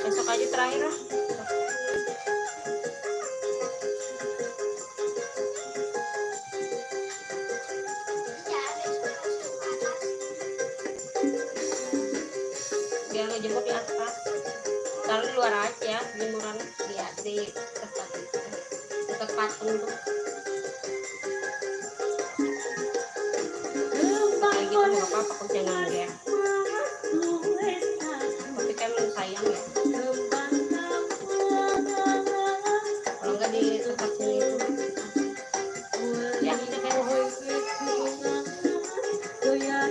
Besok aja terakhir lah. Biar ngejemur di atas. Kalau di luar aja, jemuran di tempat itu. Dekat patung tuh. Kayak gitu nggak apa-apa kerja ngangger. Tapi kan sayang ya. Kalau nggak di tempat sini itu. Ya,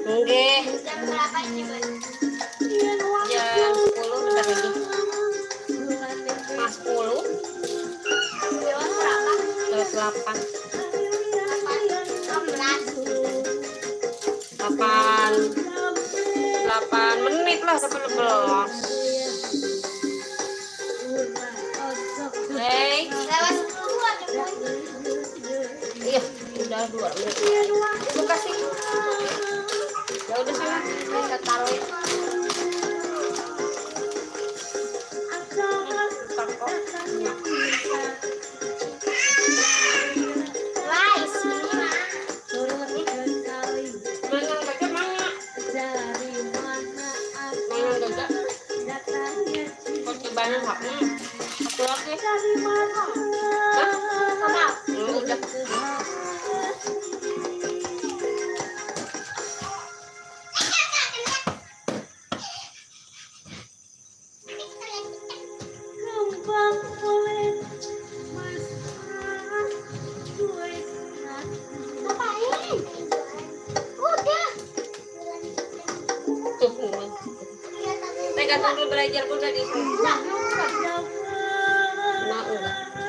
oke. Jam berapa ini, Bu? Jam 10 bentar lagi. Mas 10 Jam berapa? lewat 8. 8 menit lah sampai 11. Hey, Lewat 10 ada Bu. iya, udah 2 menit. Itu kasih. Ya udah sana, kita taruhin. Wah, isinya mah. Mainan gajah mana? Mainan gajah. Kunci banyak nggak? Satu lagi. Hah? Sama. Udah. Ngapain? Udah. Tuh. Saya kata dulu belajar pun tadi. Nah, Nah, enggak.